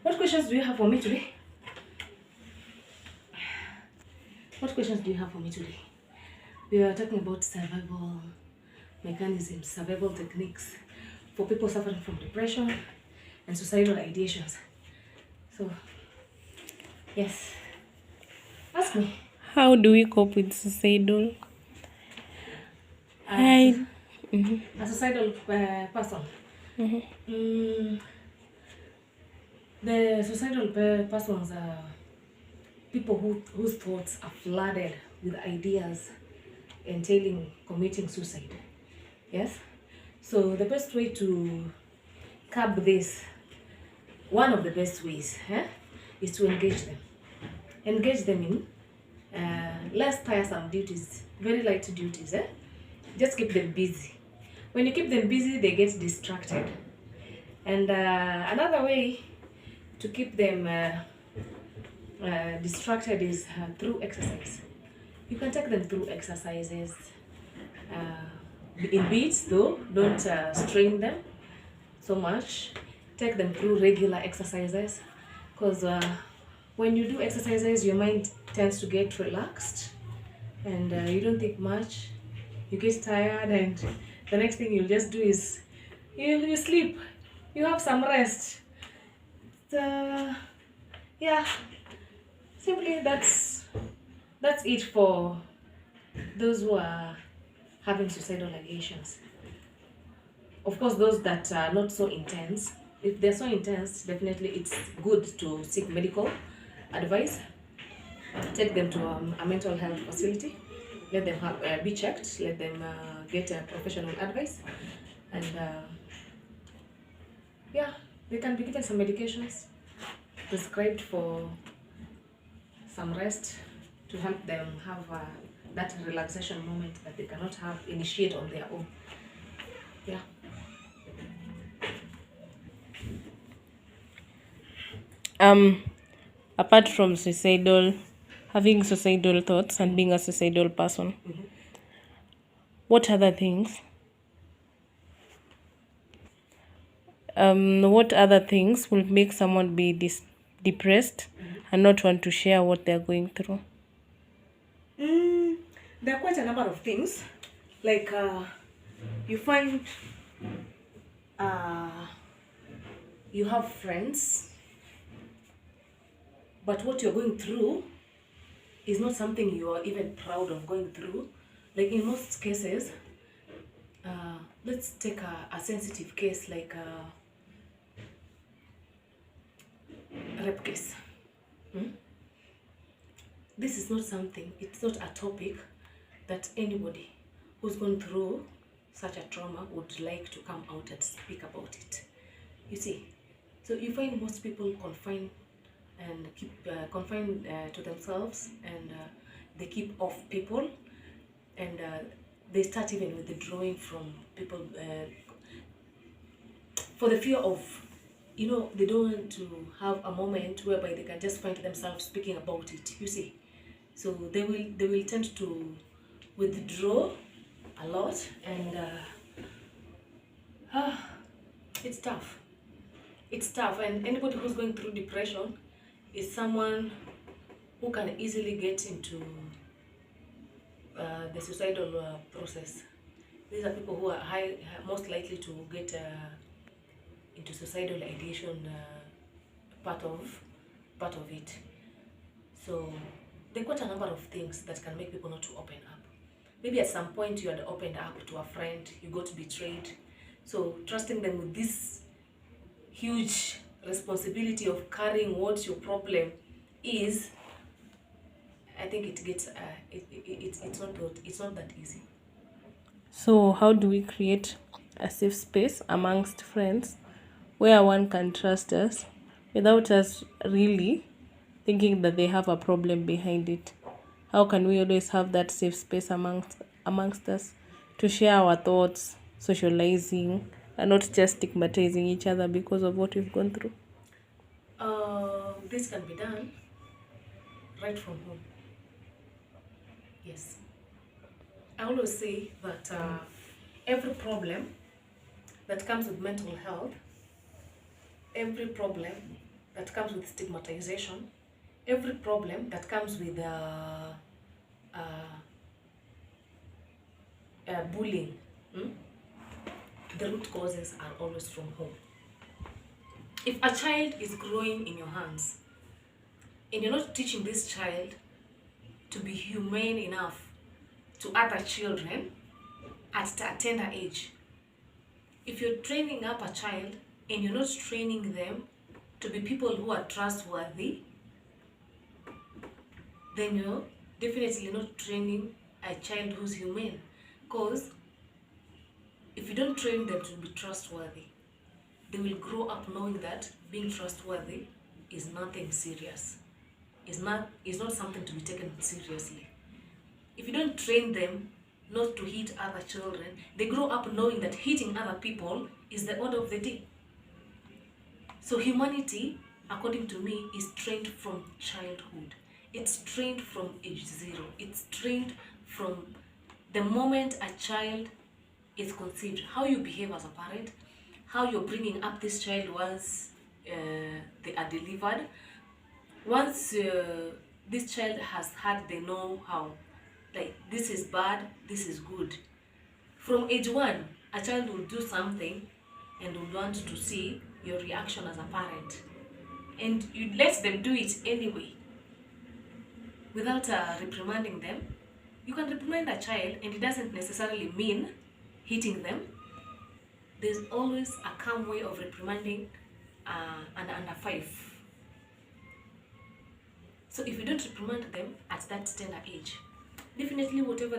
What questions do you have for me today? What questions do you have for me today? We are talking about survival mechanisms, survival techniques for people suffering from depression and suicidal ideations. So, yes, ask me. How do we cope with suicidal? Uh, Hi. a suicidal person. Mm, the suicidal persons are people whose thoughts are flooded with ideas entailing committing suicide. Yes? So the best way to curb this, one of the best ways, is to engage them. Engage them in less tiresome duties, very light duties. Just keep them busy. When you keep them busy, they get distracted. And another way to keep them distracted is through exercise. You can take them through exercises in beats, though. Don't strain them so much. Take them through regular exercises, because when you do exercises, your mind tends to get relaxed, and you don't think much. You get tired, and the next thing you'll just do is you sleep. You have some rest. Yeah, simply that's it for those who are having suicidal ideations. Of course, those that are not so intense, if they're so intense, definitely it's good to seek medical advice. Take them to a mental health facility. Let them be checked. Let them get professional advice. And yeah, they can be given some medications prescribed for some rest to help them have that relaxation moment that they cannot initiate on their own. Yeah. Apart from having suicidal thoughts and being a suicidal person, what other things? What other things will make someone be depressed and not want to share what they're going through? There are quite a number of things. Like you find you have friends, but what you're going through is not something you are even proud of going through. Like in most cases, let's take a sensitive case like a rape case. This is not something, it's not a topic that anybody who's gone through such a trauma would like to come out and speak about it. You see, so you find most people confined and keep confined to themselves, and they keep off people, and they start even withdrawing from people for the fear of, they don't want to have a moment whereby they can just find themselves speaking about it. You see, so they will tend to withdraw a lot, and it's tough. It's tough, and anybody who's going through depression is someone who can easily get into the suicidal process. These are people who are most likely to get into suicidal ideation part of it. So there are quite a number of things that can make people not to open up. Maybe at some point you had opened up to a friend, you got betrayed. So trusting them with this huge responsibility of carrying what your problem is, I think it gets it's not that easy. So, how do we create a safe space amongst friends where one can trust us without us really thinking that they have a problem behind it? How can we always have that safe space amongst us to share our thoughts, socializing, and not just stigmatizing each other because of what we've gone through? This can be done right from home. Yes. I always say that every problem that comes with mental health, every problem that comes with stigmatization, every problem that comes with bullying, hmm, the root causes are always from home. If a child is growing in your hands and you're not teaching this child to be humane enough to other children at a tender age, if you're training up a child and you're not training them to be people who are trustworthy, then you're definitely not training a child who's humane. Because if you don't train them to be trustworthy, they will grow up knowing that being trustworthy is nothing serious. It's not something to be taken seriously. If you don't train them not to hit other children, they grow up knowing that hitting other people is the order of the day. So humanity, according to me, is trained from childhood. It's trained from age 0. It's trained from the moment a child is conceived. How you behave as a parent, how you're bringing up this child once they are delivered. Once this child has had the know-how, like this is bad, this is good. From age 1, a child will do something and will want to see your reaction as a parent. And you let them do it anyway without reprimanding them. You can reprimand a child and it doesn't necessarily mean hitting them. There's always a calm way of reprimanding an under 5. So if you don't reprimand them at that tender age, definitely whatever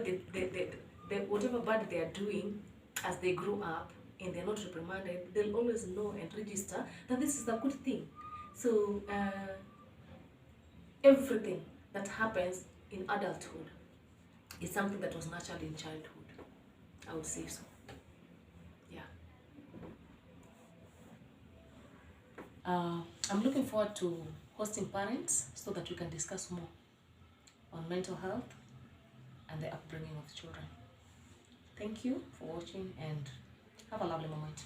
whatever bad they are doing as they grow up and they're not reprimanded, they'll always know and register that this is a good thing. So everything that happens in adulthood is something that was natural in childhood. I would say so. Yeah. I'm looking forward to hosting parents so that we can discuss more on mental health and the upbringing of children. Thank you for watching and have a lovely moment.